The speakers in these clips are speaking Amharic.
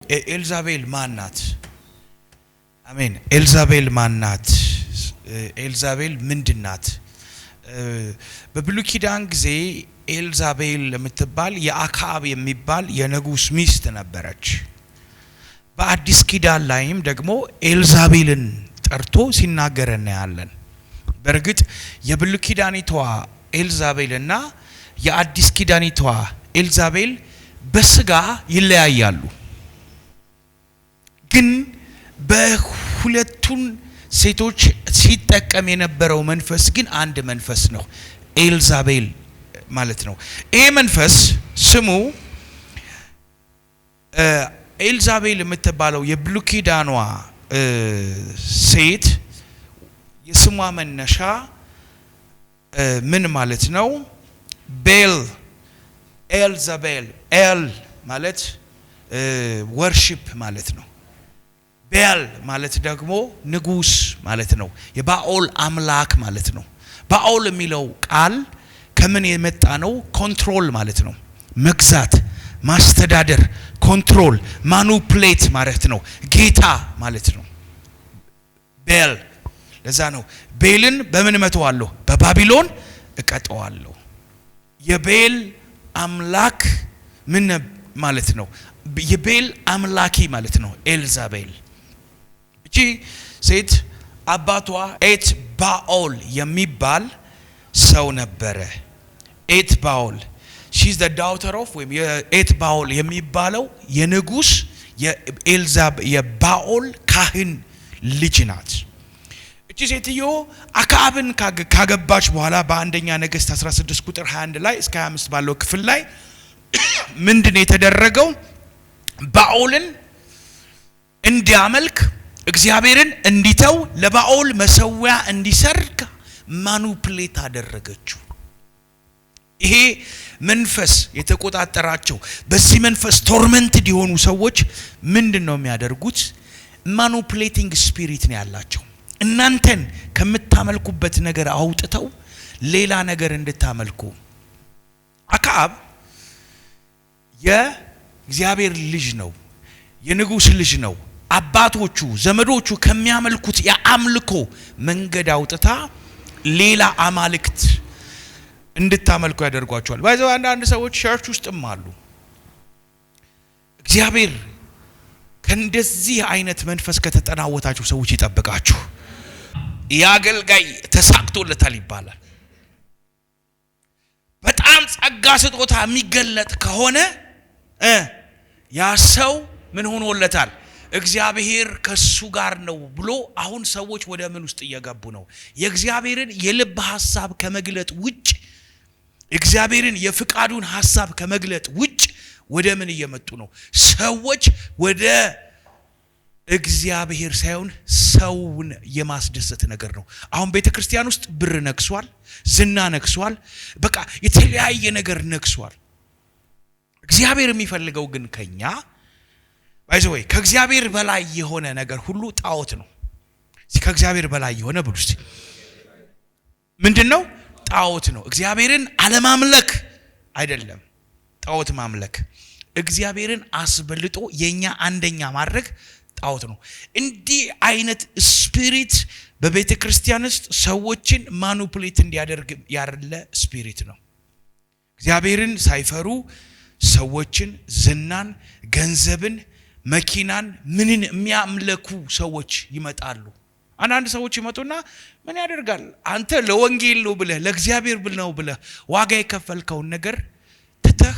ኤልዛቤል ማናት? አሜን። ኤልዛቤል ማናት? ኤልዛቤል ምንድናት? በብሉይ ኪዳን ጊዜ ኤልዛቤል የምትባል የአክዓብ የሚባል የንጉስ ሚስት ነበረች። በአዲስ ኪዳን ላይም ደግሞ ኤልዛቤልን ጠርቶ ሲናገር እናያለን። በእርግጥ የብሉይ ኪዳኒቷ ኤልዛቤልና የአዲስ ኪዳኒቷ ኤልዛቤል በስጋ ይለያያሉ። ግን በሁለቱን ሴቶች ሲጠቀም የነበረው መንፈስ ግን አንድ መንፈስ ነው፣ ኤልዛቤል ማለት ነው። ይሄ መንፈስ ስሙ ኤልዛቤል የምትባለው የብሉይ ኪዳኗ ሴት የስሟ መነሻ ምን ማለት ነው? ቤል ኤልዛቤል፣ ኤል ማለት ወርሺፕ ማለት ነው። ቤል ማለት ደግሞ ንጉስ ማለት ነው። የባኦል አምላክ ማለት ነው። ባኦል የሚለው ቃል ከምን የመጣ ነው? ኮንትሮል ማለት ነው። መግዛት፣ ማስተዳደር፣ ኮንትሮል፣ ማኑፕሌት ማለት ነው። ጌታ ማለት ነው ቤል። ለዛ ነው ቤልን በምን እመተዋለሁ? በባቢሎን እቀጠዋለሁ። የቤል አምላክ ምን ማለት ነው? የቤል አምላኪ ማለት ነው ኤልዛቤል። እቺ ሴት አባቷ ኤት ባኦል የሚባል ሰው ነበረ። ኤት ባኦል she's the daughter of ወይም የኤት ባኦል የሚባለው የንጉስ የባኦል ካህን ልጅ ናት። እቺ ሴትዮ አክዓብን ካገባች በኋላ በአንደኛ ነገሥት 16 ቁጥር 21 ላይ እስከ 25 ባለው ክፍል ላይ ምንድነው የተደረገው? ባኦልን እንዲያመልክ እግዚአብሔርን እንዲተው ለባኦል መሰዊያ እንዲሰርክ ማኑፕሌት አደረገችው። ይሄ መንፈስ የተቆጣጠራቸው በዚህ መንፈስ ቶርመንትድ የሆኑ ሰዎች ምንድነው የሚያደርጉት? ማኑፕሌቲንግ ስፒሪት ነው ያላቸው። እናንተን ከምታመልኩበት ነገር አውጥተው ሌላ ነገር እንድታመልኩ። አክዓብ የእግዚአብሔር ልጅ ነው፣ የንጉስ ልጅ ነው። አባቶቹ ዘመዶቹ ከሚያመልኩት የአምልኮ መንገድ አውጥታ ሌላ አማልክት እንድታመልኩ ያደርጓቸዋል። ባይዘው አንዳንድ ሰዎች ቸርች ውስጥም አሉ። እግዚአብሔር ከእንደዚህ አይነት መንፈስ ከተጠናወታችሁ ሰዎች ይጠብቃችሁ። ያገልጋይ ተሳክቶለታል ይባላል። በጣም ጸጋ ስጦታ የሚገለጥ ከሆነ ያ ሰው ምን ሆኖለታል? እግዚአብሔር ከሱ ጋር ነው ብሎ አሁን ሰዎች ወደ ምን ውስጥ እየገቡ ነው? የእግዚአብሔርን የልብ ሐሳብ ከመግለጥ ውጭ፣ እግዚአብሔርን የፍቃዱን ሐሳብ ከመግለጥ ውጭ ወደ ምን እየመጡ ነው? ሰዎች ወደ እግዚአብሔር ሳይሆን ሰውን የማስደሰት ነገር ነው። አሁን ቤተክርስቲያን ውስጥ ብር ነክሷል፣ ዝና ነክሷል፣ በቃ የተለያየ ነገር ነክሷል። እግዚአብሔር የሚፈልገው ግን ከኛ ባይዘው ከእግዚአብሔር በላይ የሆነ ነገር ሁሉ ጣዖት ነው። ከእግዚአብሔር በላይ የሆነ ብሉስ ምንድነው? ጣዖት ነው። እግዚአብሔርን አለማምለክ አይደለም ጣዖት ማምለክ። እግዚአብሔርን አስበልጦ የኛ አንደኛ ማድረግ ጣዖት ነው። እንዲህ አይነት ስፒሪት በቤተ ክርስቲያን ውስጥ ሰዎችን ማኑፕሌት እንዲያደርግ ያለ ስፒሪት ነው። እግዚአብሔርን ሳይፈሩ ሰዎችን፣ ዝናን፣ ገንዘብን፣ መኪናን፣ ምንን የሚያምለኩ ሰዎች ይመጣሉ። አንዳንድ ሰዎች ይመጡና ምን ያደርጋል? አንተ ለወንጌል ነው ብለህ ለእግዚአብሔር ነው ብለህ ዋጋ የከፈልከውን ነገር ትተህ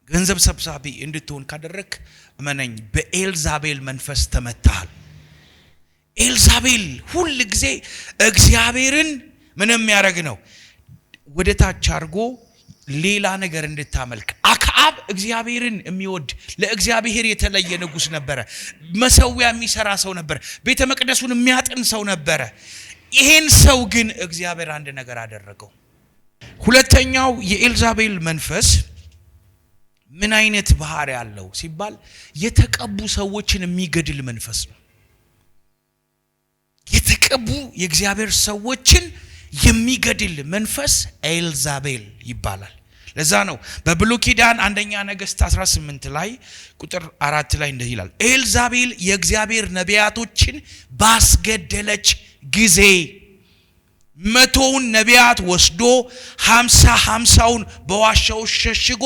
ገንዘብ ሰብሳቢ እንድትሆን ካደረክ እመነኝ በኤልዛቤል መንፈስ ተመታሃል። ኤልዛቤል ሁል ጊዜ እግዚአብሔርን ምንም ያደርግ ነው ወደ ታች አድርጎ ሌላ ነገር እንድታመልክ። አክዓብ እግዚአብሔርን የሚወድ ለእግዚአብሔር የተለየ ንጉስ ነበረ። መሰዊያ የሚሰራ ሰው ነበር። ቤተ መቅደሱን የሚያጥን ሰው ነበረ። ይሄን ሰው ግን እግዚአብሔር አንድ ነገር አደረገው። ሁለተኛው የኤልዛቤል መንፈስ ምን አይነት ባህሪ ያለው ሲባል የተቀቡ ሰዎችን የሚገድል መንፈስ ነው። የተቀቡ የእግዚአብሔር ሰዎችን የሚገድል መንፈስ ኤልዛቤል ይባላል። ለዛ ነው በብሉይ ኪዳን አንደኛ ነገሥት 18 ላይ ቁጥር 4 ላይ እንደዚህ ይላል፣ ኤልዛቤል የእግዚአብሔር ነቢያቶችን ባስገደለች ጊዜ 100ውን ነቢያት ወስዶ 50ውን በዋሻው ሸሽጎ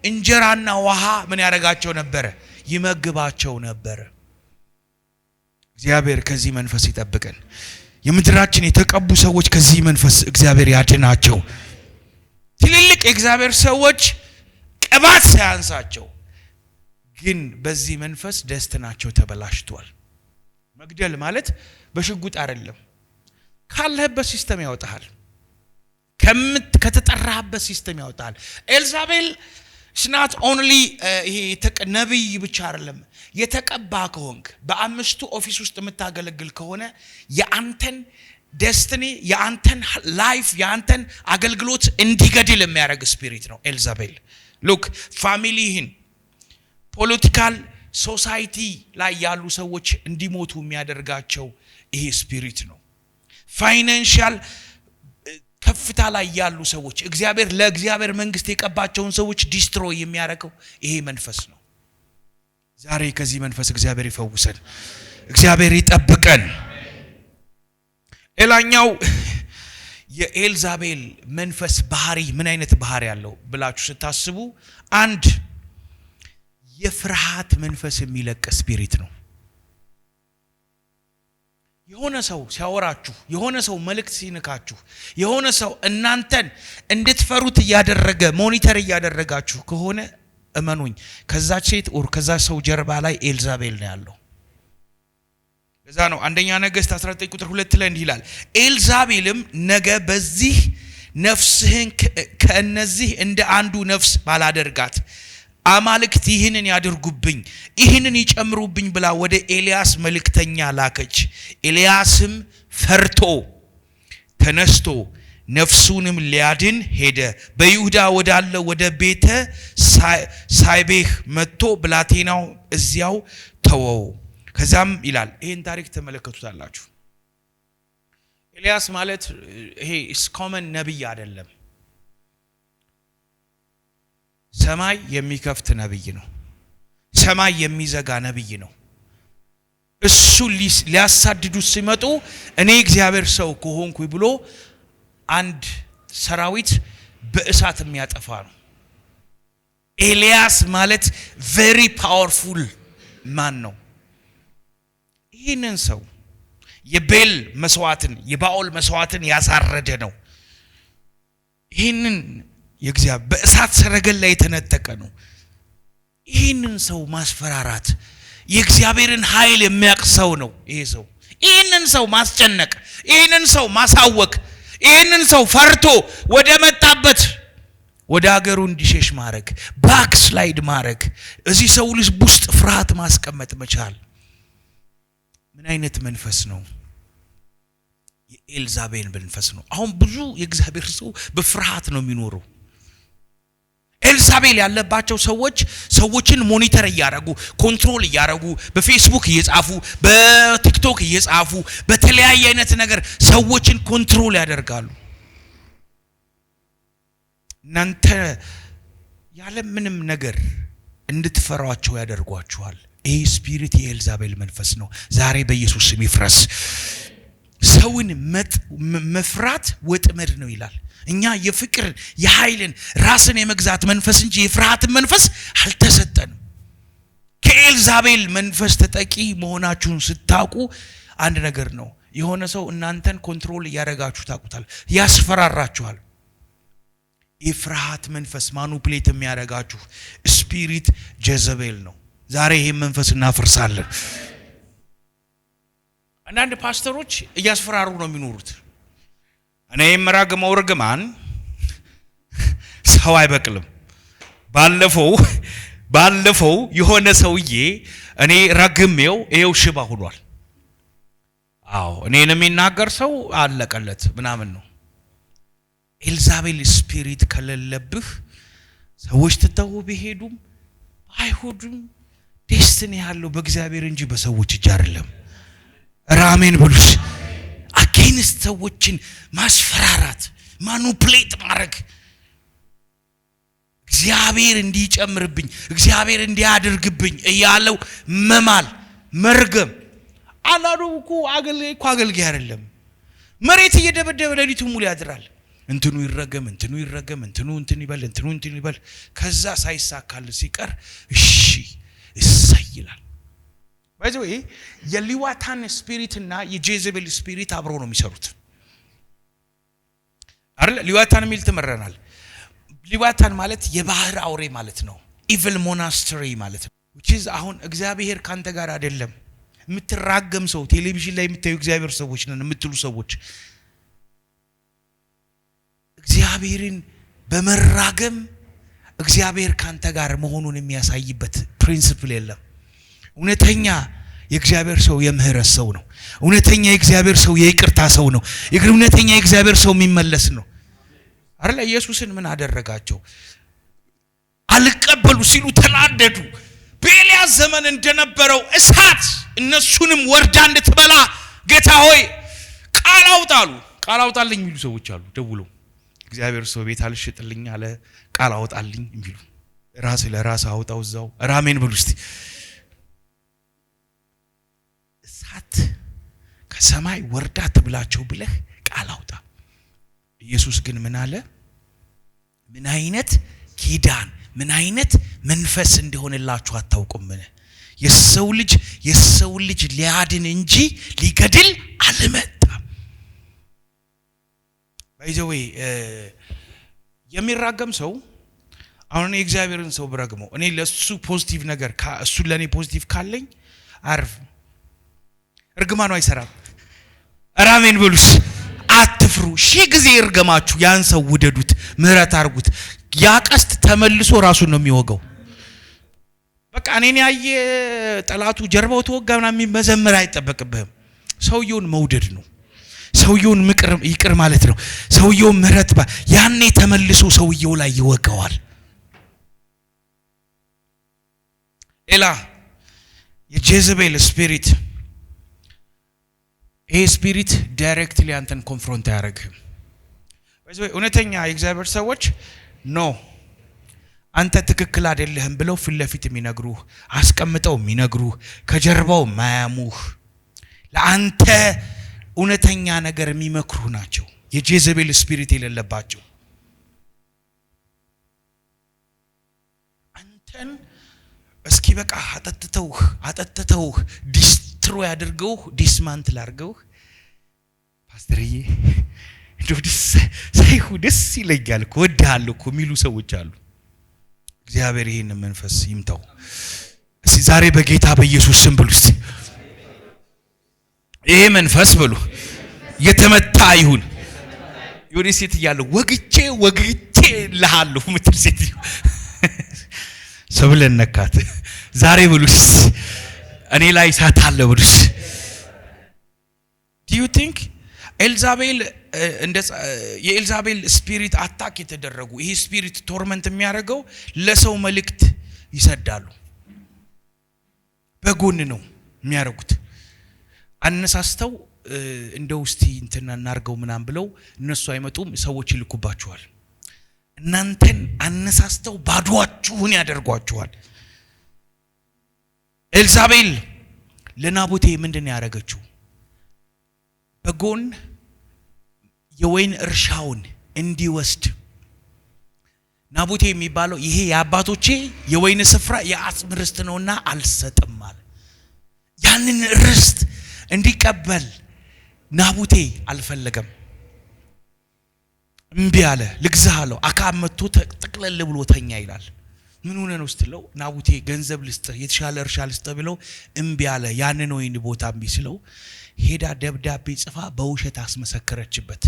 እንጀራና ውሃ ምን ያደርጋቸው ነበር? ይመግባቸው ነበር። እግዚአብሔር ከዚህ መንፈስ ይጠብቀን። የምድራችን የተቀቡ ሰዎች ከዚህ መንፈስ እግዚአብሔር ያድናቸው። ትልልቅ የእግዚአብሔር ሰዎች ቅባት ሳያንሳቸው ግን በዚህ መንፈስ ደስትናቸው ተበላሽቷል። መግደል ማለት በሽጉጥ አይደለም። ካለህበት ሲስተም ያወጣሃል። ከተጠራህበት ሲስተም ያወጣሃል። ኤልዛቤል ስናት ኦንሊ ይሄ ነብይ ብቻ አይደለም። የተቀባ ከሆንክ በአምስቱ ኦፊስ ውስጥ የምታገለግል ከሆነ የአንተን ደስትኒ የአንተን ላይፍ የአንተን አገልግሎት እንዲገድል የሚያደርግ ስፒሪት ነው ኤልዛቤል። ሉክ ፋሚሊህን ፖለቲካል ሶሳይቲ ላይ ያሉ ሰዎች እንዲሞቱ የሚያደርጋቸው ይሄ ስፒሪት ነው። ፋይናንሻል ከፍታ ላይ ያሉ ሰዎች እግዚአብሔር ለእግዚአብሔር መንግስት የቀባቸውን ሰዎች ዲስትሮይ የሚያደርገው ይሄ መንፈስ ነው። ዛሬ ከዚህ መንፈስ እግዚአብሔር ይፈውሰን፣ እግዚአብሔር ይጠብቀን። ሌላኛው የኤልዛቤል መንፈስ ባህሪ ምን አይነት ባህሪ ያለው ብላችሁ ስታስቡ፣ አንድ የፍርሃት መንፈስ የሚለቅ ስፒሪት ነው። የሆነ ሰው ሲያወራችሁ፣ የሆነ ሰው መልእክት ሲነካችሁ፣ የሆነ ሰው እናንተን እንድትፈሩት እያደረገ ሞኒተር እያደረጋችሁ ከሆነ እመኑኝ ከዛች ሴት ኦር ከዛ ሰው ጀርባ ላይ ኤልዛቤል ነው ያለው። ለዛ ነው አንደኛ ነገሥት 19 ቁጥር 2 ላይ እንዲህ ይላል፣ ኤልዛቤልም ነገ በዚህ ነፍስህን ከእነዚህ እንደ አንዱ ነፍስ ባላደርጋት አማልክት ይህንን ያድርጉብኝ ይህንን ይጨምሩብኝ ብላ ወደ ኤልያስ መልእክተኛ ላከች። ኤልያስም ፈርቶ ተነስቶ ነፍሱንም ሊያድን ሄደ። በይሁዳ ወዳለ ወደ ቤተ ሳይቤህ መጥቶ ብላቴናው እዚያው ተወው። ከዛም ይላል ይሄን ታሪክ ተመለከቱታላችሁ። ኤልያስ ማለት ይሄ ኮመን ነብይ አይደለም። ሰማይ የሚከፍት ነብይ ነው። ሰማይ የሚዘጋ ነብይ ነው። እሱ ሊያሳድዱት ሲመጡ እኔ እግዚአብሔር ሰው ከሆንኩኝ ብሎ አንድ ሰራዊት በእሳት የሚያጠፋ ነው። ኤልያስ ማለት ቬሪ ፓወርፉል ማን ነው። ይህንን ሰው የቤል መስዋዕትን የባኦል መስዋዕትን ያሳረደ ነው። ይህንን የእግዚአብሔር በእሳት ሰረገላ የተነጠቀ ነው። ይህንን ሰው ማስፈራራት የእግዚአብሔርን ኃይል የሚያቅሰው ነው። ይሄ ሰው ይህንን ሰው ማስጨነቅ፣ ይህንን ሰው ማሳወክ፣ ይህንን ሰው ፈርቶ ወደ መጣበት ወደ ሀገሩ እንዲሸሽ ማድረግ፣ ባክስላይድ ማድረግ፣ እዚህ ሰው ልብ ውስጥ ፍርሃት ማስቀመጥ መቻል ምን አይነት መንፈስ ነው? የኤልዛቤል መንፈስ ነው። አሁን ብዙ የእግዚአብሔር ሰው በፍርሃት ነው የሚኖረው። ኤልዛቤል ያለባቸው ሰዎች ሰዎችን ሞኒተር እያደረጉ ኮንትሮል እያደረጉ በፌስቡክ እየጻፉ በቲክቶክ እየጻፉ በተለያየ አይነት ነገር ሰዎችን ኮንትሮል ያደርጋሉ። እናንተ ያለ ምንም ነገር እንድትፈሯቸው ያደርጓችኋል። ይህ ስፒሪት የኤልዛቤል መንፈስ ነው። ዛሬ በኢየሱስ ስም ይፍረስ። ሰውን መፍራት ወጥመድ ነው ይላል። እኛ የፍቅርን የኃይልን ራስን የመግዛት መንፈስ እንጂ የፍርሃትን መንፈስ አልተሰጠንም። ከኤልዛቤል መንፈስ ተጠቂ መሆናችሁን ስታውቁ አንድ ነገር ነው። የሆነ ሰው እናንተን ኮንትሮል እያደረጋችሁ ታውቁታል፣ ያስፈራራችኋል። የፍርሃት መንፈስ ማኑፕሌት የሚያደርጋችሁ ስፒሪት ጀዘቤል ነው። ዛሬ ይሄን መንፈስ እናፈርሳለን። አንዳንድ ፓስተሮች እያስፈራሩ ነው የሚኖሩት። እኔ የምራግመው ርግማን ሰው አይበቅልም። ባለፈው የሆነ ሰውዬ እኔ ረግሜው ይሄው ሽባ ሆኗል። አዎ እኔን የሚናገር ሰው አለቀለት ምናምን ነው። ኤልዛቤል ስፒሪት ከሌለብህ ሰዎች ትተው ቢሄዱም አይሁዱም ዴስቲኒ ያለው በእግዚአብሔር እንጂ በሰዎች እጅ አይደለም። ራሜን ብሉስ አጌንስት ሰዎችን ማስፈራራት ማኑፕሌት ማድረግ እግዚአብሔር እንዲጨምርብኝ እግዚአብሔር እንዲያደርግብኝ እያለው መማል መርገም አላሩኩ አገልጋይ አይደለም መሬት እየደበደበ ለሊቱን ሙሉ ያድራል እንትኑ ይረገም እንትን ይበል ከዛ ሳይሳካል ሲቀር እሺ እሰይላል ባይዘው የሊዋታን ስፒሪት እና የጄዘቤል ስፒሪት አብረው ነው የሚሰሩት አይደል ሊዋታን ሚል ተመረናል ሊዋታን ማለት የባህር አውሬ ማለት ነው ኢቪል ሞናስተሪ ማለት ነው which is አሁን እግዚአብሔር ካንተ ጋር አይደለም የምትራገም ሰው ቴሌቪዥን ላይ የምታዩ እግዚአብሔር ሰዎች ነን የምትሉ ሰዎች እግዚአብሔርን በመራገም እግዚአብሔር ካንተ ጋር መሆኑን የሚያሳይበት ፕሪንሲፕል የለም እውነተኛ የእግዚአብሔር ሰው የምህረት ሰው ነው እውነተኛ የእግዚአብሔር ሰው የይቅርታ ሰው ነው እውነተኛ የእግዚአብሔር ሰው የሚመለስ ነው አይደል ኢየሱስን ምን አደረጋቸው አልቀበሉ ሲሉ ተናደዱ በኤልያስ ዘመን እንደነበረው እሳት እነሱንም ወርዳ እንድትበላ ጌታ ሆይ ቃል አውጣልኝ የሚሉ ሰዎች አሉ ደውሎ እግዚአብሔር ሰው ቤት አልሽጥልኝ አለ ቃል አውጣልኝ የሚሉ ራስ ለራስ አውጣው እዛው አሜን ብሉ እስቲ እሳት ከሰማይ ወርዳ ትብላቸው ብለህ ቃል አውጣ ኢየሱስ ግን ምን አለ ምን አይነት ኪዳን ምን አይነት መንፈስ እንደሆነላችሁ አታውቁም የሰው ልጅ ሊያድን እንጂ ሊገድል አልመጣም ባይዘው የሚራገም ሰው አሁን የእግዚአብሔርን ሰው ብረግመው እኔ ለሱ ፖዚቲቭ ነገር እሱ ለኔ ፖዚቲቭ ካለኝ አርፍ እርግማኑ አይሰራም አሜን ብሉስ አትፍሩ ሺህ ጊዜ እርገማችሁ ያን ሰው ውደዱት ምህረት አርጉት ያ ቀስት ተመልሶ ራሱን ነው የሚወጋው በቃ እኔን ያየ ጠላቱ ጀርባው ተወጋና የሚመዘምር አይጠበቅብህም ሰውየውን መውደድ ነው ሰውየውን ይቅር ማለት ነው ሰውየውን ምህረት ያኔ ተመልሶ ሰውየው ላይ ይወጋዋል ኤላ የጄዘቤል ስፒሪት ስፒሪት ዳይሬክትሊ አንተን ኮንፍሮንት ያደርግም ባይዘው እውነተኛ የእግዚአብሔር ሰዎች ኖ አንተ ትክክል አይደለህም ብለው ፍለፊት የሚነግሩህ አስቀምጠው የሚነግሩህ ከጀርባው ማያሙህ ለአንተ እውነተኛ ነገር የሚመክሩ ናቸው የጄዘቤል ስፒሪት የሌለባቸው አንተን እስኪ በቃ አጠጥተው ዲስትሮ ያድርገው ዲስማንትል አድርገው ፓስተርዬ ዶዲስ ሳይሁ ደስ ይለኛል እኮ ወድሃለሁ እኮ የሚሉ ሰዎች አሉ እግዚአብሔር ይሄን መንፈስ ይምታው እስቲ ዛሬ በጌታ በኢየሱስ ስም ብሉ እስቲ ይሄ መንፈስ ብሉ የተመታ ይሁን ይሁን ሴት ይያለው ወግቼ ለሃለሁ ምትል ሴት ሰብለን ነካት ዛሬ ብሉስ እኔ ላይ ሳታለ ብሉስ do you think ኤልዛቤል እንደ የኤልዛቤል ስፒሪት አታክ የተደረጉ ይሄ ስፒሪት ቶርመንት የሚያደርገው ለሰው መልእክት ይሰዳሉ በጎን ነው የሚያደርጉት አነሳስተው እንደው እስቲ እንትና እናርገው ምናም ብለው እነሱ አይመጡም ሰዎች ይልኩባቸዋል እናንተን አነሳስተው ባዷችሁን ያደርጓቸዋል ኤልዛቤል ለናቡቴ ምንድነው ያደረገችው በጎን የወይን እርሻውን እንዲወስድ ናቡቴ የሚባለው ይሄ የአባቶቼ የወይን ስፍራ የአጽም ርስት ነውና አልሰጥም አለ ያንን ርስት እንዲቀበል ናቡቴ አልፈለገም እምቢ አለ ልግዛለው አካብ መጥቶ ተጠቅለል ብሎ ተኛ ይላል ምን ሆነ ነው ስትለው ናቡቴ ገንዘብ ልስጥ የተሻለ እርሻ ልስጥ ብለው እምቢ አለ ያንን ወይን ቦታ እምቢ ስለው ሄዳ ደብዳቤ ጽፋ በውሸት አስመሰከረችበት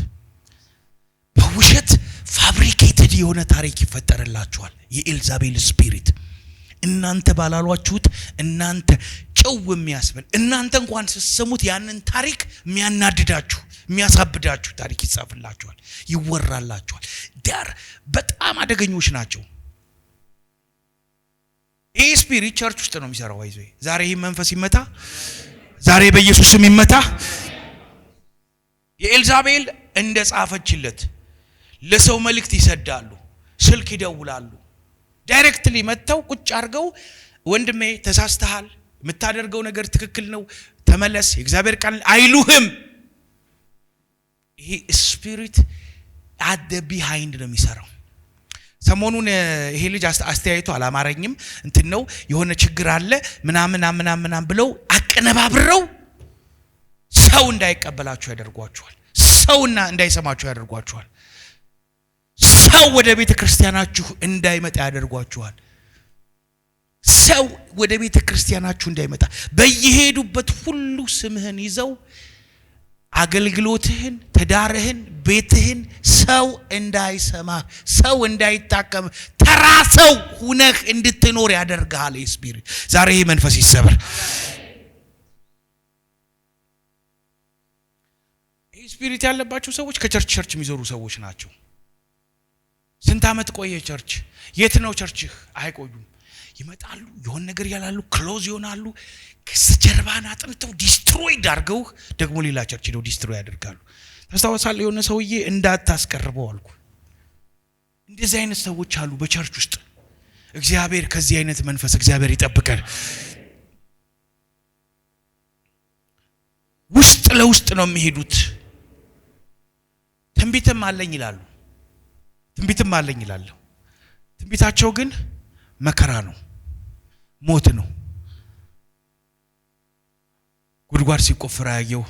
በውሸት ፋብሪኬትድ የሆነ ታሪክ ይፈጠርላችኋል የኤልዛቤል ስፒሪት እናንተ ባላሏችሁት እናንተ ጨው የሚያስበል እናንተ እንኳን ሲሰሙት ያንን ታሪክ የሚያናድዳችሁ የሚያሳብዳችሁ ታሪክ ይጻፍላችኋል ይወራላችኋል ዳር በጣም አደገኞች ናቸው ይህ ስፒሪት ቸርች ውስጥ ነው የሚሰራው አይዞይ ዛሬ ይህ መንፈስ ይመታ ዛሬ በኢየሱስ ስም ይመታ የኤልዛቤል እንደ ጻፈችለት ለሰው መልእክት ይሰዳሉ ስልክ ይደውላሉ ዳይሬክትሊ መተው ቁጭ አድርገው ወንድሜ ተሳስተሃል፣ የምታደርገው ነገር ትክክል ነው፣ ተመለስ፣ የእግዚአብሔር ቃል አይሉህም። ይሄ ስፒሪት at the behind ነው የሚሰራው። ሰሞኑን ይሄ ልጅ አስተያየቱ አላማረኝም እንትን ነው የሆነ ችግር አለ ምናምን ብለው አቀነባብረው ሰው እንዳይቀበላችሁ ያደርጓችኋል። ሰውና እንዳይሰማችሁ ያደርጓችኋል። ሰው ወደ ቤተ ክርስቲያናችሁ እንዳይመጣ ያደርጓችኋል። ሰው ወደ ቤተ ክርስቲያናችሁ እንዳይመጣ በየሄዱበት ሁሉ ስምህን ይዘው አገልግሎትህን፣ ተዳርህን፣ ቤትህን ሰው እንዳይሰማ፣ ሰው እንዳይታከም፣ ተራ ሰው ሁነህ እንድትኖር ያደርጋል። ስፒሪት ዛሬ ይሄ መንፈስ ይሰበር። ይሄ ስፒሪት ያለባቸው ሰዎች ከቸርች የሚዞሩ ሰዎች ናቸው። ስንት ዓመት ቆየ ቸርች? የት ነው ቸርችህ? አይቆዩም። ይመጣሉ፣ የሆነ ነገር ያላሉ፣ ክሎዝ ይሆናሉ። ከጀርባን አጥንተው ዲስትሮይ አድርገው ደግሞ ሌላ ቸርች ነው ዲስትሮይ ያደርጋሉ። ታስታውሳለህ? የሆነ ሰውዬ እንዳታስቀርበው አልኩ። እንደዚህ አይነት ሰዎች አሉ በቸርች ውስጥ። እግዚአብሔር ከዚህ አይነት መንፈስ እግዚአብሔር ይጠብቀን። ውስጥ ለውስጥ ነው የሚሄዱት። ትንቢትም አለኝ ይላሉ። ትንቢታቸው ግን መከራ ነው፣ ሞት ነው። ጉድጓድ ሲቆፍር አየሁ፣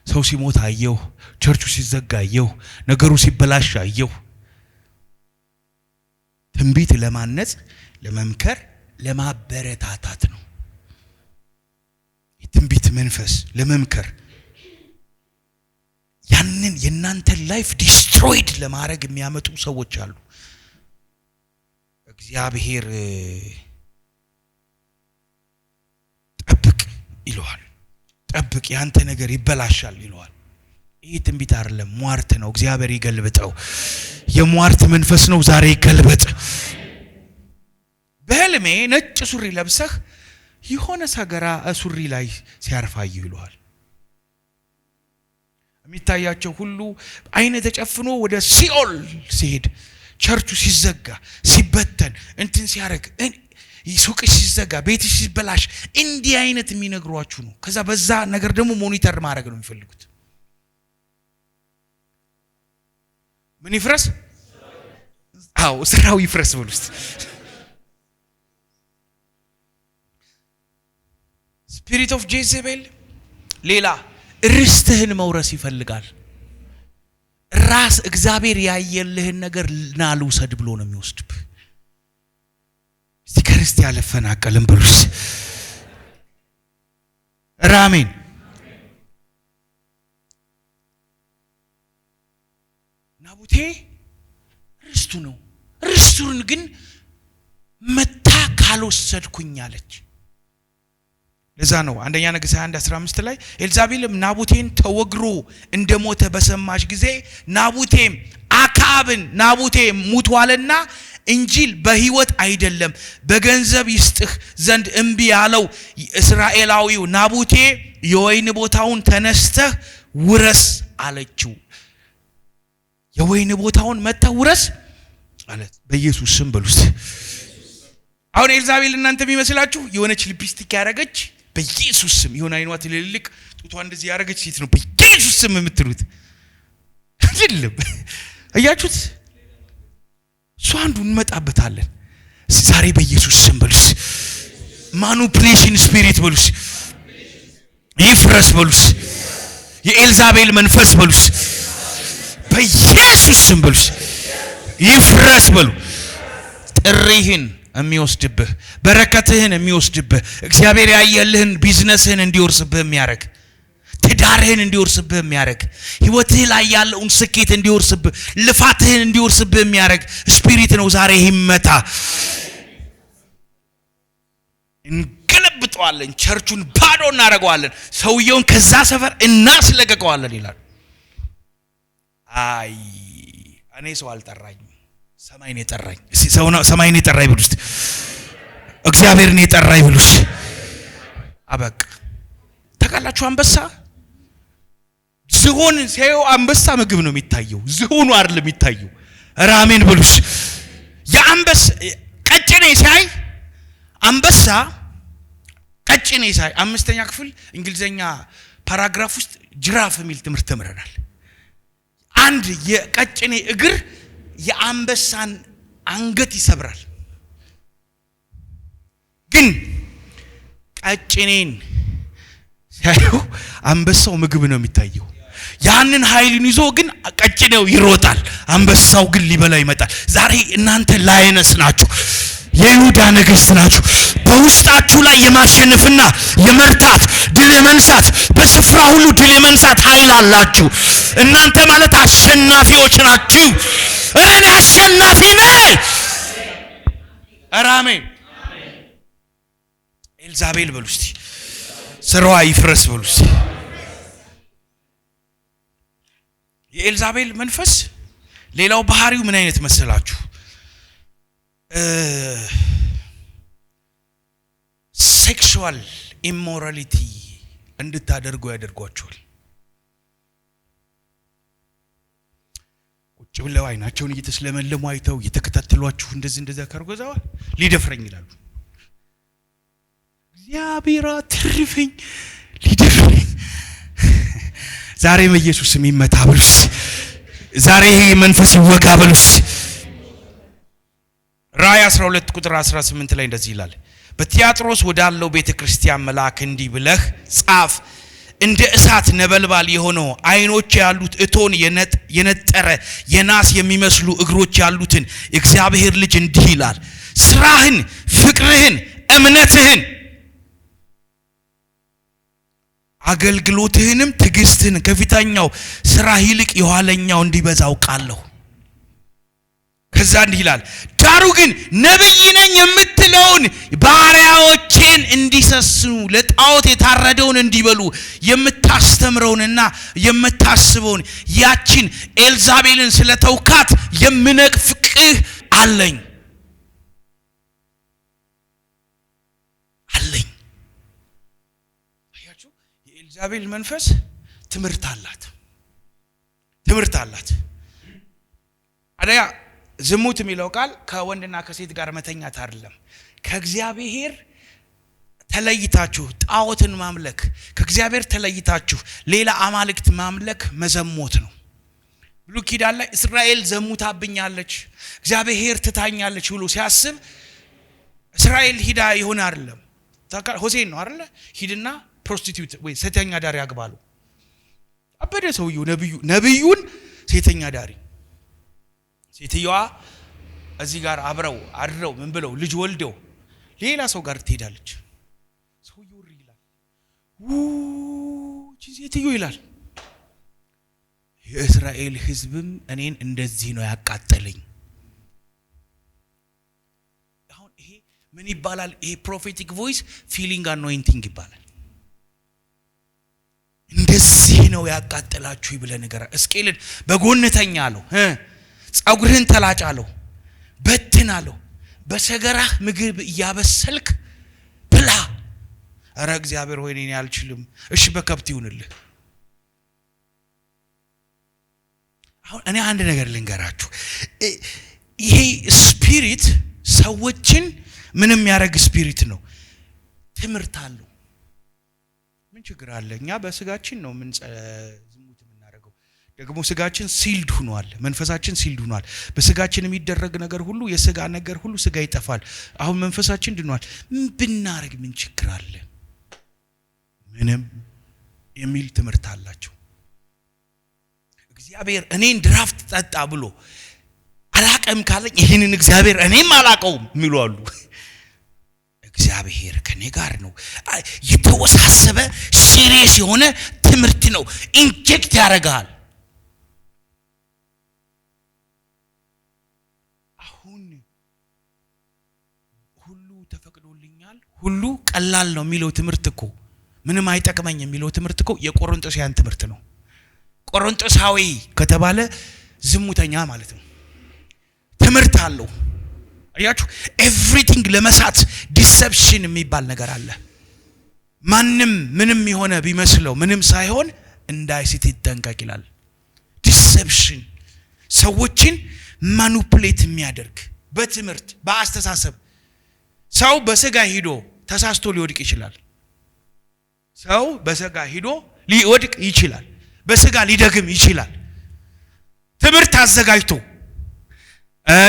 ሰው ሲሞት አየሁ፣ ቸርቹ ሲዘጋ አየሁ፣ ነገሩ ሲበላሽ አየሁ። ትንቢት ለማነጽ፣ ለመምከር፣ ለማበረታታት ነው። የትንቢት መንፈስ ለመምከር፣ ያንን የናንተ ላይፍ ዲስትሮይድ ለማድረግ የሚያመጡ ሰዎች አሉ። እግዚአብሔር ጠብቅ ይለዋል። ጠብቅ፣ ያንተ ነገር ይበላሻል ይለዋል። ይሄ ትንቢት አይደለም፣ ሟርት ነው። እግዚአብሔር ይገልብጠው። የሟርት መንፈስ ነው። ዛሬ ይገልበጥ። በህልሜ ነጭ ሱሪ ለብሰህ የሆነ ሰገራ ሱሪ ላይ ሲያርፋዩ ይለዋል። የሚታያቸው ሁሉ አይነ ተጨፍኖ ወደ ሲኦል ሲሄድ፣ ቸርቹ ሲዘጋ፣ ሲበተን፣ እንትን ሲያረግ፣ ሱቅሽ ሲዘጋ፣ ቤትሽ ሲበላሽ እንዲህ አይነት የሚነግሯችሁ ነው። ከዛ በዛ ነገር ደግሞ ሞኒተር ማድረግ ነው የሚፈልጉት። ምን ይፍረስ? አዎ ስራው ይፍረስ ብሉት። ስፒሪት ኦፍ ጄዘቤል ሌላ ርስትህን መውረስ ይፈልጋል። ራስ እግዚአብሔር ያየልህን ነገር ና ልውሰድ ብሎ ነው የሚወስድብህ። እስቲ ክርስቲ ያለፈናቀልን ብሉስ። አሜን። ናቡቴ ርስቱ ነው። ርስቱን ግን መታ ካልወሰድኩኝ አለች። ለዛ ነው አንደኛ ነገሥት 21:15 ላይ ኤልዛቤልም ናቡቴን ተወግሮ እንደሞተ በሰማች ጊዜ ናቡቴም አክዓብን ናቡቴ ሙቷልና እንጂ በሕይወት አይደለም በገንዘብ ይስጥህ ዘንድ እምቢ ያለው እስራኤላዊው ናቡቴ የወይን ቦታውን ተነስተህ ውረስ አለችው። የወይን ቦታውን መታ ውረስ አለት። በኢየሱስ ስም በሉት። አሁን ኤልዛቤል እናንተ ቢመስላችሁ የሆነች ሊፕስቲክ ያረገች በኢየሱስ ስም የሆነ አይኗ ትልልቅ ጡቷ እንደዚህ ያረገች ሴት ነው በኢየሱስ ስም የምትሉት አይደለም። አያችሁት? እሱ አንዱ እንመጣበታለን ዛሬ በኢየሱስ ስም በሉስ። ማኑፕሌሽን ስፒሪት በሉስ ይፍረስ በሉስ። የኤልዛቤል መንፈስ በሉስ በኢየሱስ ስም በሉስ ይፍረስ በሉ። ጥሪህን የሚወስድብህ፣ በረከትህን የሚወስድብህ፣ እግዚአብሔር ያየልህን ቢዝነስህን እንዲወርስብህ የሚያረግ፣ ትዳርህን እንዲወርስብህ የሚያረግ፣ ህይወትህ ላይ ያለውን ስኬት እንዲወርስብህ፣ ልፋትህን እንዲወርስብህ የሚያረግ ስፒሪት ነው። ዛሬ ይመታ። እንገለብጠዋለን፣ ቸርቹን ባዶ እናደርገዋለን፣ ሰውየውን ከዛ ሰፈር እናስለቀቀዋለን ይላል። አይ እኔ ሰው አልጠራኝም፣ ሰማይን የጠራኝ። እስቲ ሰማይን የጠራኝ ብሉስ፣ እግዚአብሔርን የጠራኝ ብሉስ። አበቃ። ተቃላችሁ አንበሳ ዝሆን ሲያዩ አንበሳ ምግብ ነው የሚታየው፣ ዝሆኑ አይደለም የሚታየው። አሜን ብሉስ። የአንበሳ ቀጭኔ ቀጭኔ ሳይ አንበሳ ቀጭኔ ሳይ 5ኛ ክፍል እንግሊዘኛ ፓራግራፍ ውስጥ ጅራፍ የሚል ትምህርት ተምረናል። አንድ የቀጭኔ እግር የአንበሳን አንገት ይሰብራል። ግን ቀጭኔን ሳይው አንበሳው ምግብ ነው የሚታየው። ያንን ኃይልን ይዞ ግን ቀጭኔው ይሮጣል፣ አንበሳው ግን ሊበላ ይመጣል። ዛሬ እናንተ ላይነስ ናችሁ፣ የይሁዳ ነገሥት ናችሁ። በውስጣችሁ ላይ የማሸነፍና የመርታት ድል የመንሳት በስፍራ ሁሉ ድል የመንሳት ኃይል አላችሁ። እናንተ ማለት አሸናፊዎች ናችሁ። እኔ አሸናፊ ነኝ። አሜን። ኤልዛቤል በሉ እስቲ፣ ስራዋ ይፍረስ በሉ እስቲ። የኤልዛቤል መንፈስ ሌላው ባህሪው ምን አይነት መሰላችሁ? ሴክሹዋል ኢሞራሊቲ እንድታደርጉ ያደርጓቸዋል። ቁጭ ብለው አይናቸውን እየተስለመለሙ አይተው እየተከታተሏችሁ እንደዚህ ካርጎዛዋል ሊደፍረኝ ይላሉ። እግዚአብሔር አትርፈኝ ሊደፍረኝ። ዛሬ በኢየሱስም ይመታ በሉስ። ዛሬ ይሄ መንፈስ ይወጋ በሉስ። ራእይ 12 ቁጥር 18 ላይ እንደዚህ ይላል፣ በቲያጥሮስ ወዳለው ቤተክርስቲያን መልአክ እንዲህ ብለህ ጻፍ፣ እንደ እሳት ነበልባል የሆነው አይኖች ያሉት እቶን የነጠረ የናስ የሚመስሉ እግሮች ያሉትን እግዚአብሔር ልጅ እንዲህ ይላል፣ ስራህን፣ ፍቅርህን፣ እምነትህን፣ አገልግሎትህንም ትዕግስትህን ከፊተኛው ስራ ይልቅ የኋለኛው እንዲበዛ አውቃለሁ። ከዛ እንዲህ ይላል፣ ዳሩ ግን ነብይ ነኝ የምትለውን ባሪያዎቼን እንዲሰስኑ ለጣዖት የታረደውን እንዲበሉ የምታስተምረውንና የምታስበውን ያችን ኤልዛቤልን ስለተውካት የምነቅፍቅህ አለኝ። አያችሁ፣ የኤልዛቤል መንፈስ ትምህርት አላት። አዳያ ዝሙት የሚለው ቃል ከወንድና ከሴት ጋር መተኛት አይደለም። ከእግዚአብሔር ተለይታችሁ ጣዖትን ማምለክ፣ ከእግዚአብሔር ተለይታችሁ ሌላ አማልክት ማምለክ መዘሞት ነው። ብሉይ ኪዳን ላይ እስራኤል ዘሙታብኛለች፣ እግዚአብሔር ትታኛለች ብሎ ሲያስብ እስራኤል ሂዳ ይሆን አይደለም፣ ሆሴን ነው አይደለ? ሂድና ፕሮስቲቲዩት ወይ ሴተኛ ዳሪ ያግባሉ። አበደ ሰውየው ነብዩን ሴተኛ ዳሪ። ሴትየዋ እዚህ ጋር አብረው አድረው ምን ብለው ልጅ ወልደው ሌላ ሰው ጋር ትሄዳለች። ሰውየው ይላል እቺ ሴትዮ ይላል፣ የእስራኤል ሕዝብም እኔን እንደዚህ ነው ያቃጠለኝ። አሁን ይሄ ምን ይባላል? ይሄ ፕሮፌቲክ ቮይስ ፊሊንግ አኖይንቲንግ ይባላል። እንደዚህ ነው ያቃጠላችሁ ይብለ ነገር እስቄልን በጎንተኛ አለው፣ ጸጉርህን ተላጫለው፣ በትናለው፣ በሰገራህ ምግብ እያበሰልክ ብላ። አረ እግዚአብሔር ሆይ እኔ አልችልም። እሺ በከብት ይሁንልህ። አሁን እኔ አንድ ነገር ልንገራችሁ። ይሄ ስፒሪት ሰዎችን ምንም ያረግ ስፒሪት ነው። ትምህርት አለው። ምን ችግር አለ? እኛ በስጋችን ነው ምን ዝሙት የምናደርገው። ደግሞ ስጋችን ሲልድ ሆኗል፣ መንፈሳችን ሲልድ ሆኗል። በስጋችን የሚደረግ ነገር ሁሉ የስጋ ነገር ሁሉ ስጋ ይጠፋል። አሁን መንፈሳችን ድኗል። ምን ብናረግ ምን ችግር አለ? ምንም የሚል ትምህርት አላቸው። እግዚአብሔር እኔን ድራፍት ጠጣ ብሎ አላቀም ካለኝ ይሄንን እግዚአብሔር እኔም አላቀውም የሚሉ አሉ። እግዚአብሔር ከኔ ጋር ነው። የተወሳሰበ ሲሪየስ የሆነ ትምህርት ነው። ኢንጀክት ያደርጋል። አሁን ሁሉ ተፈቅዶልኛል፣ ሁሉ ቀላል ነው የሚለው ትምህርት እኮ ምንም አይጠቅመኝ የሚለው ትምህርት እኮ የቆሮንቶሳውያን ትምህርት ነው። ቆሮንቶሳዊ ከተባለ ዝሙተኛ ማለት ነው። ትምህርት አለው። አያችሁ፣ ኤቭሪቲንግ ለመሳት ዲሰፕሽን የሚባል ነገር አለ። ማንም ምንም የሆነ ቢመስለው ምንም ሳይሆን እንዳይስት ይጠንቀቅ ይላል። ዲሰፕሽን ሰዎችን ማኒፑሌት የሚያደርግ በትምህርት በአስተሳሰብ ሰው በስጋ ሂዶ ተሳስቶ ሊወድቅ ይችላል። ሰው በስጋ ሂዶ ሊወድቅ ይችላል። በስጋ ሊደግም ይችላል። ትምህርት አዘጋጅቶ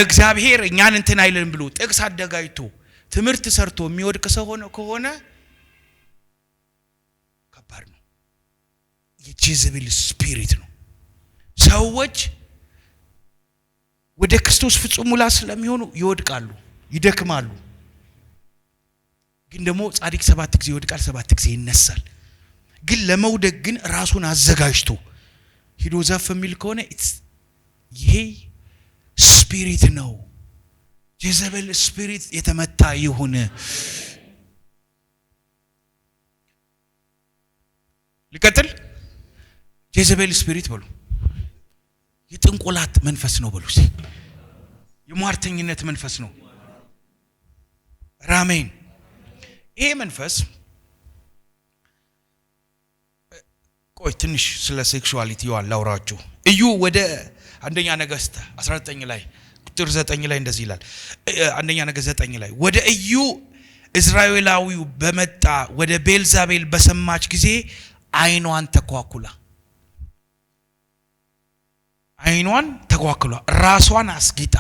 እግዚአብሔር እኛን እንትን አይልን ብሎ ጥቅስ አዘጋጅቶ ትምህርት ሰርቶ የሚወድቅ ሰው ከሆነ ከባድ ነው። የጄዘቤል ስፒሪት ነው። ሰዎች ወደ ክርስቶስ ፍጹም ሙላት ስለሚሆኑ ይወድቃሉ፣ ይደክማሉ። ግን ደግሞ ጻድቅ 7 ጊዜ ይወድቃል፣ 7 ጊዜ ይነሳል። ግን ለመውደቅ ግን ራሱን አዘጋጅቶ ሂዶ ዘፍ የሚል ከሆነ ይሄ ስፒሪት ነው። ጄዘቤል ስፒሪት የተመታ ይሁን። ልቀጥል። ጄዘቤል ስፒሪት በሉ የጥንቆላት መንፈስ ነው በሉ። የሟርተኝነት መንፈስ ነው። አሜን። ይሄ መንፈስ ቆይ ትንሽ ስለ ሴክሹዋሊቲ ላውራችሁ። እዩ ወደ አንደኛ ነገሥት 19 ላይ ቁጥር 9 ላይ እንደዚህ ይላል። አንደኛ ነገሥት 9 ላይ ወደ እዩ እስራኤላዊው በመጣ ወደ ቤልዛቤል በሰማች ጊዜ አይኗን ተኳኩላ ራሷን አስጊጣ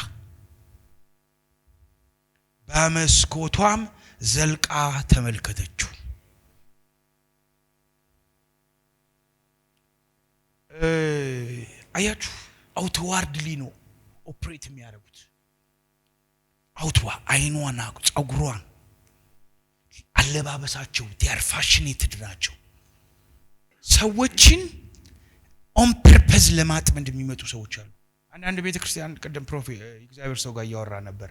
በመስኮቷም ዘልቃ ተመልከተችው። አያችሁ፣ አውትዋርድሊ ነው ኦፕሬት የሚያደርጉት። አይኗን፣ ጸጉሯን፣ አለባበሳቸው ዲያር ፋሽኔትድ ናቸው። ሰዎችን ኦን ፐርፐዝ ለማጥመድ የሚመጡ ሰዎች አሉ። አንዳንድ ቤተክርስቲያን ቀደም ፕሮፌት እግዚአብሔር ሰው ጋር ያወራ ነበር።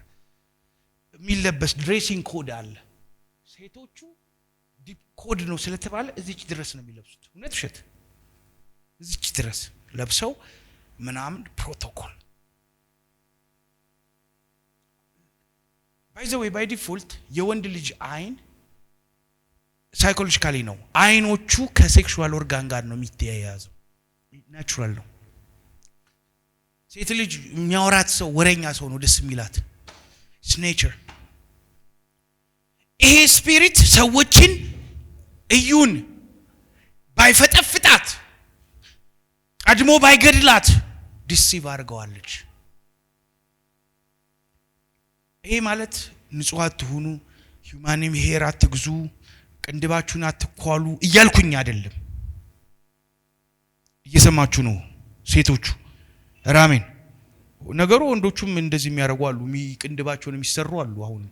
የሚለበስ ድሬሲንግ ኮድ አለ። ሴቶቹ ዲፕ ኮድ ነው ስለተባለ እዚች ድረስ ነው የሚለብሱት። እውነት ውሸት? እዚች ድረስ ለብሰው ምናምን ፕሮቶኮል። ባይ ዘ ዌይ ባይ ዲፎልት የወንድ ልጅ አይን ሳይኮሎጂካሊ ነው። አይኖቹ ከሴክሹዋል ኦርጋን ጋር ነው የሚተያያዘው። ናቹራል ነው። ሴት ልጅ የሚያወራት ሰው ወሬኛ ሰው ነው ደስ የሚላት። ኢትስ ኔቸር። ይሄ ስፒሪት ሰዎችን እዩን ባይፈጠፍጣት ቀድሞ ባይገድላት ዲሲቭ አድርገዋለች። ይሄ ማለት ንጹህ አትሁኑ፣ ሂውማንም ሄር አትግዙ፣ ቅንድባችሁን አትኳሉ እያልኩኝ አይደለም። እየሰማችሁ ነው ሴቶቹ? አሜን። ነገሩ ወንዶቹም እንደዚህ የሚያደርጉ አሉ፣ ቅንድባቸውን የሚሰሩ አሉ። አሁን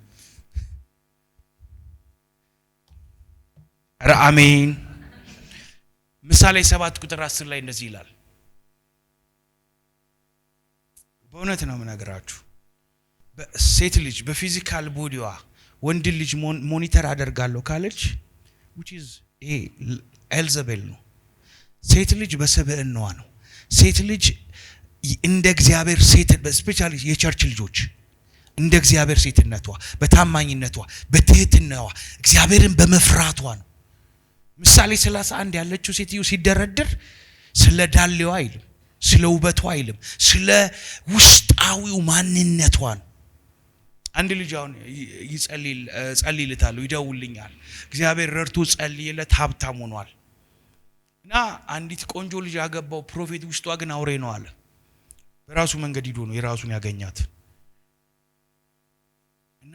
አሜን። ምሳሌ 7 ቁጥር 10 ላይ እንደዚህ ይላል። በእውነት ነው የምነግራችሁ። ሴት ልጅ በፊዚካል ቦዲዋ ወንድ ልጅ ሞኒተር አደርጋለሁ ካለች which is ኤልዘቤል ነው። ሴት ልጅ በሰብዕናዋ ነው። ሴት ልጅ እንደ እግዚአብሔር ሴት በስፔሻሊ የቸርች ልጆች እንደ እግዚአብሔር ሴትነቷ፣ በታማኝነቷ፣ በትህትናዋ፣ እግዚአብሔርን በመፍራቷ ነው። ምሳሌ 31 ያለችው ሴትዮ ሲደረደር ስለ ዳሌዋ አይልም፣ ስለ ውበቷ አይልም፣ ስለ ውስጣዊው ማንነቷ ነው። አንድ ልጅ አሁን ጸልይልታለሁ፣ ይደውልኛል። እግዚአብሔር ረድቶ ጸልይለት ሀብታም ሆኗል። እና አንዲት ቆንጆ ልጅ ያገባው ፕሮፌት ውስጧ ግን አውሬ ነው አለ። በራሱ መንገድ ሂዶ ነው የራሱን ያገኛት። እና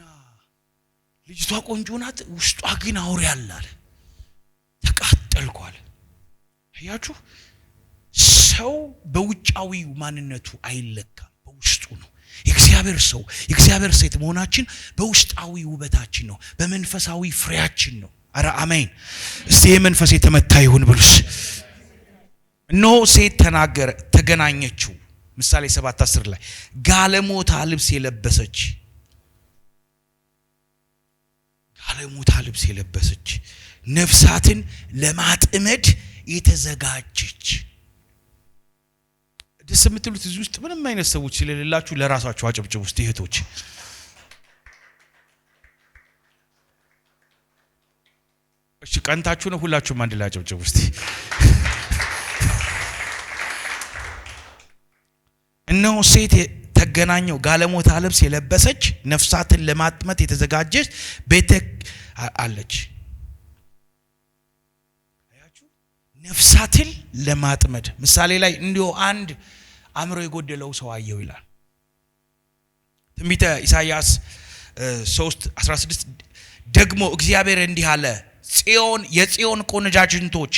ልጅቷ ቆንጆ ናት፣ ውስጧ ግን አውሬ አለ አለ። ተቃጠልኩ አለ። አያችሁ፣ ሰው በውጫዊው ማንነቱ አይለካም፣ በውስጡ ነው። የእግዚአብሔር ሰው የእግዚአብሔር ሴት መሆናችን በውስጣዊ ውበታችን ነው፣ በመንፈሳዊ ፍሬያችን ነው። አረ አሜን። እስቲ የመንፈስ የተመታ ይሁን ብሉስ። እነሆ ሴት ተገናኘችው። ምሳሌ 7:10 ላይ ጋለሞታ ልብስ የለበሰች ነፍሳትን ለማጥመድ የተዘጋጀች። ደስ የምትሉት እዚህ ውስጥ ምንም አይነት ሰዎች ስለሌላችሁ ለራሳችሁ አጨብጭቡ ውስጥ እህቶች። እሺ ቀንታችሁ ነው። ሁላችሁም አንድ ላይ አጨብጭቡ ውስጥ። እነሆ ሴት የምትገናኘው ጋለሞታ ልብስ የለበሰች ነፍሳትን ለማጥመት የተዘጋጀች ቤተ አለች። አያችሁ ነፍሳትን ለማጥመድ ምሳሌ ላይ እንዲሁ አንድ አእምሮ የጎደለው ሰው አየው ይላል ትንቢተ ኢሳይያስ 3:16 ደግሞ እግዚአብሔር እንዲህ አለ የጽዮን ቆነጃጅንቶች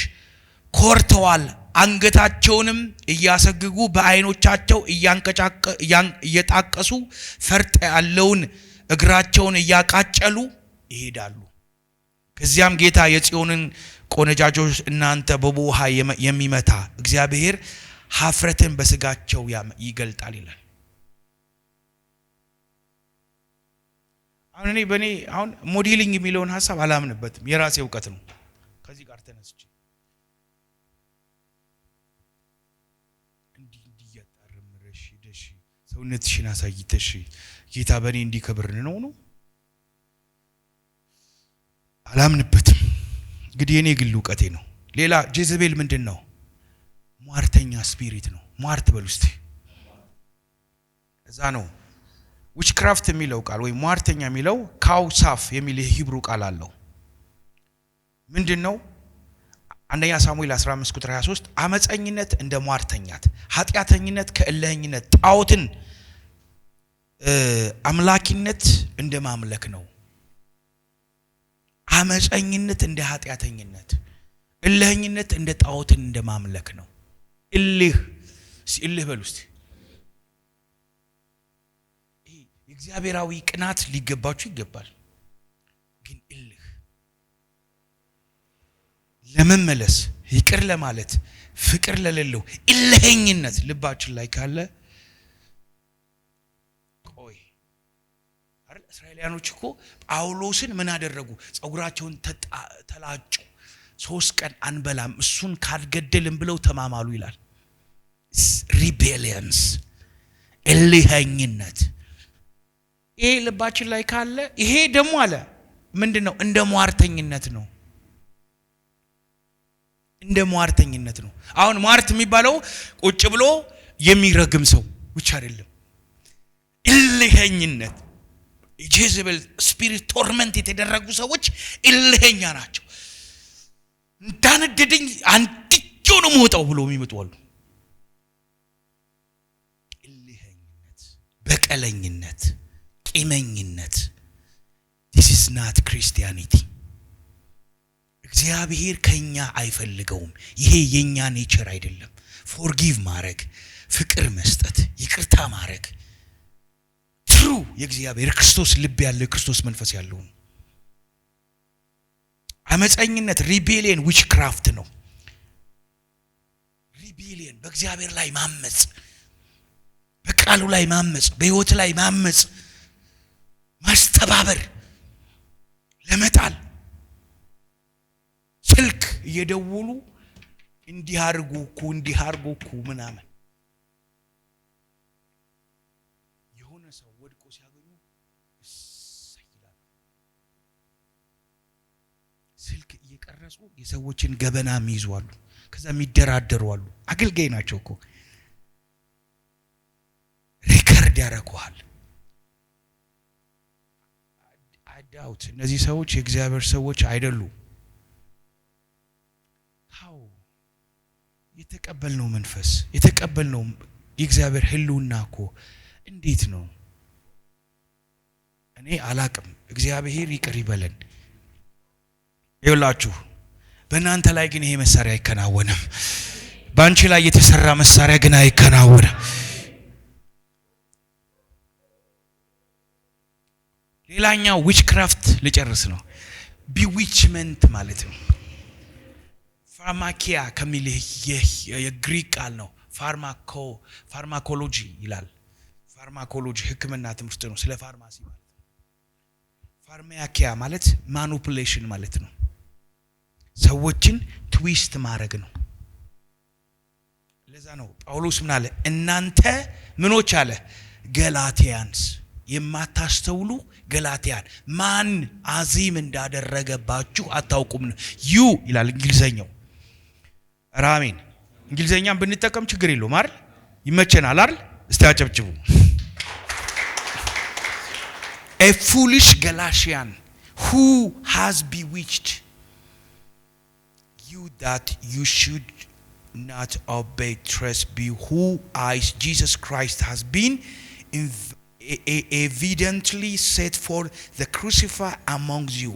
ኮርተዋል አንገታቸውንም እያሰግጉ በአይኖቻቸው እየጣቀሱ ፈርጥ ያለውን እግራቸውን እያቃጨሉ ይሄዳሉ። ከዚያም ጌታ የጽዮንን ቆነጃጆች እናንተ በውሃ የሚመታ እግዚአብሔር ሀፍረትን በስጋቸው ይገልጣል ይላል። አሁን በኔ ሞዴሊንግ የሚለውን ሐሳብ አላምንበትም የራሴ ዕውቀት ነው። ከዚህ ጋር ተነስቼ እንዲህ ያጣረምረሽ ደሽ ሰውነትሽን አሳይተሽ ጌታ በኔ እንዲከብር ነው አላምንበትም። እንግዲህ የኔ ግል ዕውቀቴ ነው። ሌላ ጄዘቤል ምንድነው? ሟርተኛ ስፒሪት ነው። ሟርት በሉስቲ እዛ ነው ዊችክራፍት የሚለው ቃል ወይ ሟርተኛ የሚለው ካውሳፍ የሚል የሂብሩ ቃል አለው። ምንድነው? አንደኛ ሳሙኤል 15:23 አመፀኝነት እንደ ሟርተኛት ኃጢያተኝነት ከእልህኝነት ጣዖትን አምላኪነት እንደ ማምለክ ነው። አመፀኝነት እንደ ኃጢያተኝነት እልህኝነት እንደ ጣዖትን እንደ ማምለክ ነው። እልህ በሉስቲ እግዚአብሔራዊ ቅናት ሊገባችሁ ይገባል። ግን እልህ ለመመለስ ይቅር ለማለት ፍቅር ለሌለው እልህኝነት ልባችን ላይ ካለ ቆይ አይደል? እስራኤላውያኖች እኮ ጳውሎስን ምን አደረጉ? ጸጉራቸውን ተላጩ። 3 ቀን አንበላም እሱን ካልገደልን ብለው ተማማሉ ይላል። ሪቤሊየንስ እልህኝነት ይሄ ልባችን ላይ ካለ ይሄ ደግሞ አለ ምንድነው? እንደ ሟርተኝነት ነው። እንደ ሟርተኝነት ነው። አሁን ሟርት የሚባለው ቁጭ ብሎ የሚረግም ሰው ብቻ አይደለም። እልህኝነት ጄዘቤል ስፒሪት ቶርመንት የተደረጉ ሰዎች እልህኛ ናቸው። እንዳነደደኝ አንድጆ ነው የምወጣው ብሎ የሚመጡ አሉ። እልህኝነት፣ በቀለኝነት፣ ቂመኝነት this is not Christianity። እግዚአብሔር ከኛ አይፈልገውም። ይሄ የኛ ኔቸር አይደለም። ፎርጊቭ ማድረግ፣ ፍቅር መስጠት፣ ይቅርታ ማድረግ ትሩ የእግዚአብሔር ክርስቶስ ልብ ያለው ክርስቶስ መንፈስ ያለው። አመፀኝነት ሪቤሊየን ዊችክራፍት ነው። ሪቤሊየን በእግዚአብሔር ላይ ማመጽ፣ በቃሉ ላይ ማመጽ፣ በህይወት ላይ ማመጽ፣ ማስተባበር፣ ለመጣል ስልክ እየደወሉ እንዲያርጉ እኮ ምናምን የሆነ ሰው ወድቆ ሲያገኙ ይላሉ። ስልክ እየቀረጹ የሰዎችን ገበና ይይዛሉ። ከዛ የሚደራደሩ አሉ። አገልጋይ ናቸው እኮ ሪከርድ ያደርጉሃል። አዳውት እነዚህ ሰዎች የእግዚአብሔር ሰዎች አይደሉም። የተቀበልነው መንፈስ የተቀበልነው የእግዚአብሔር ህልውና እኮ እንዴት ነው? እኔ አላቅም። እግዚአብሔር ይቅር ይበለን። ይኸውላችሁ በእናንተ ላይ ግን ይሄ መሳሪያ አይከናወንም። በአንቺ ላይ የተሰራ መሳሪያ ግን አይከናወንም። ሌላኛው ዊችክራፍት ልጨርስ ነው። ቢዊችመንት ማለት ነው። ፋርማኪያ ከሚል የግሪክ ቃል ነው። ፋርማኮሎጂ ይላል። ፋርማኮሎጂ ህክምና ትምህርት ነው። ስለ ፋርማሲ ማለት ነው። ፋርማኪያ ማለት ማኒፑሌሽን ማለት ነው። ሰዎችን ትዊስት ማድረግ ነው። ለዛ ነው ጳውሎስ ምን አለ? እናንተ ምኖች አለ ገላትያንስ የማታስተውሉ ገላትያን ማን አዚም እንዳደረገባችሁ አታውቁም ነው። ዩ ይላል እንግሊዘኛው። ራሜን እንግሊዘኛን ብንጠቀም ችግር የለውም አይደል? ይመቸናል አይደል? እስቲ አጨብጭቡ። a foolish Galatian who has bewitched you that you should not obey trust be who as Jesus Christ has been evidently set for the crucified amongst you.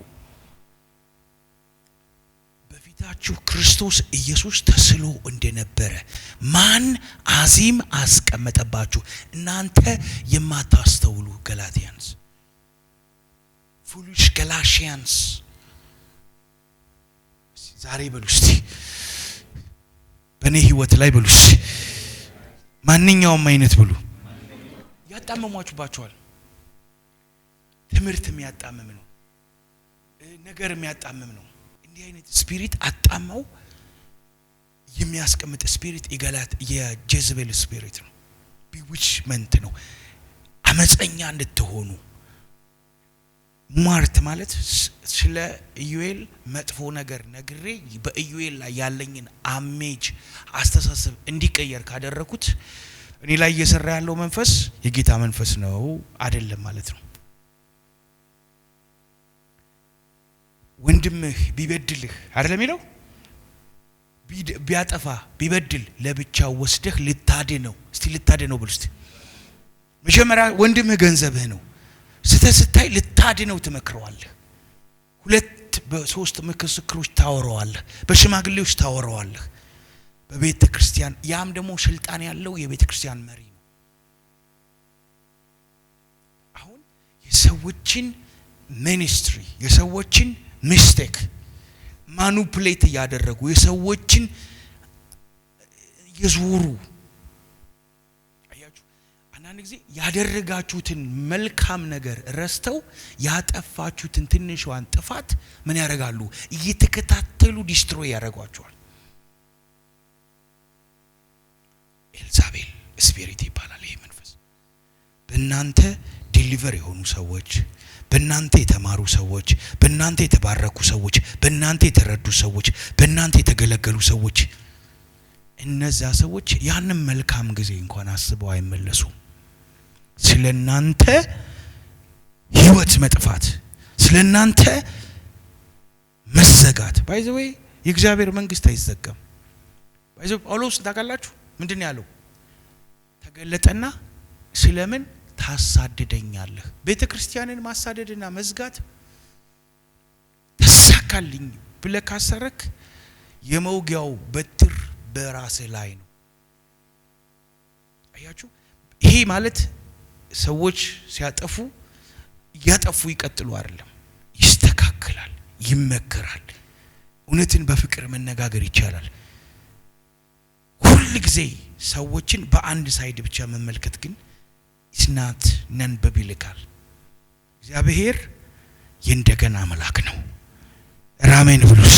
በፊታችሁ ክርስቶስ ኢየሱስ ተስሎ እንደነበረ ማን አዚም አስቀመጠባችሁ እናንተ የማታስተውሉ ገላትያንስ foolish Galatians ዛሬ በሉስቲ በኔ ህይወት ላይ በሉስ ማንኛውም አይነት ብሉ ያጣመሟችሁባችኋል ትምህርት የሚያጣምም ነው ነገር የሚያጣምም ነው እንዲህ አይነት ስፒሪት አጣመው የሚያስቀምጥ ስፒሪት ይገላት የጀዝቤል ስፒሪት ነው ቢዊችመንት ነው አመፀኛ እንድትሆኑ ማርት ማለት ስለ ኢዩኤል መጥፎ ነገር ነግሬ በኢዩኤል ላይ ያለኝን አሜጅ አስተሳሰብ እንዲቀየር ካደረኩት እኔ ላይ እየሰራ ያለው መንፈስ የጌታ መንፈስ ነው አይደለም ማለት ነው ወንድምህ ቢበድልህ አይደለም ይለው ቢያጠፋ ቢበድል ለብቻው ወስደህ ልታድነው እስቲ ልታድነው ብልስቲ መጀመሪያ ወንድምህ ገንዘብህ ነው ስተስታይ ልታድነው ትመክረዋለህ ሁለት በሶስት ምስክሮች ታወራዋለህ በሽማግሌዎች ታወራዋለህ በቤተ ክርስቲያን ያም ደግሞ ስልጣን ያለው የቤተ ክርስቲያን መሪ ነው አሁን የሰዎችን ሚኒስትሪ የሰዎችን ሚስቴክ ማኑፕሌት ያደረጉ የሰዎችን የዙሩ አያችሁ አንዳንድ ጊዜ ያደረጋችሁትን መልካም ነገር ረስተው ያጠፋችሁትን ትንሿን ጥፋት ምን ያደርጋሉ እየተከታተሉ ዲስትሮይ ያደርጓቸዋል ኤልዛቤል ስፒሪት ይባላል ይሄ መንፈስ በእናንተ ዲሊቨር የሆኑ ሰዎች በእናንተ የተማሩ ሰዎች በእናንተ የተባረኩ ሰዎች በእናንተ የተረዱ ሰዎች በእናንተ የተገለገሉ ሰዎች እነዛ ሰዎች ያንን መልካም ጊዜ እንኳን አስበው አይመለሱም ስለናንተ ህይወት መጥፋት ስለናንተ መዘጋት ባይ ዘ ዌይ የእግዚአብሔር መንግስት አይዘጋም ባይ ዘ ጳውሎስ ታውቃላችሁ ምንድነው ያለው ተገለጠና ስለምን ታሳድደኛለህ ቤተክርስቲያንን ማሳደድና መዝጋት ተሳካልኝ ብለህ ካሰረክ የመውጊያው በትር በራስ ላይ ነው አያችሁ ይሄ ማለት ሰዎች ሲያጠፉ ያጠፉ ይቀጥሉ አይደለም ይስተካከላል ይመከራል እውነትን በፍቅር መነጋገር ይቻላል ሁሉ ጊዜ ሰዎችን በአንድ ሳይድ ብቻ መመልከት ግን isn't none biblical እግዚአብሔር የእንደገና አምላክ ነው ራሜን ብሉስ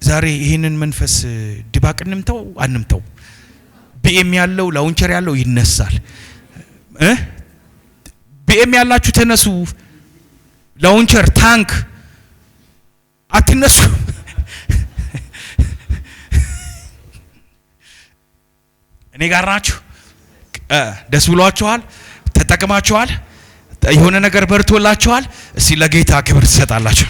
ዛሬ ይሄንን መንፈስ ድባቅንምተው አንምተው ቢኤም ያለው ላውንቸር ያለው ይነሳል ቢኤም ያላችሁ ተነሱ ላውንቸር ታንክ አትነሱ እኔ ጋር ናችሁ ደስ ብሏችኋል ተጠቅማችኋል የሆነ ነገር በርቶላችኋል እስቲ ለጌታ ክብር ትሰጣላችሁ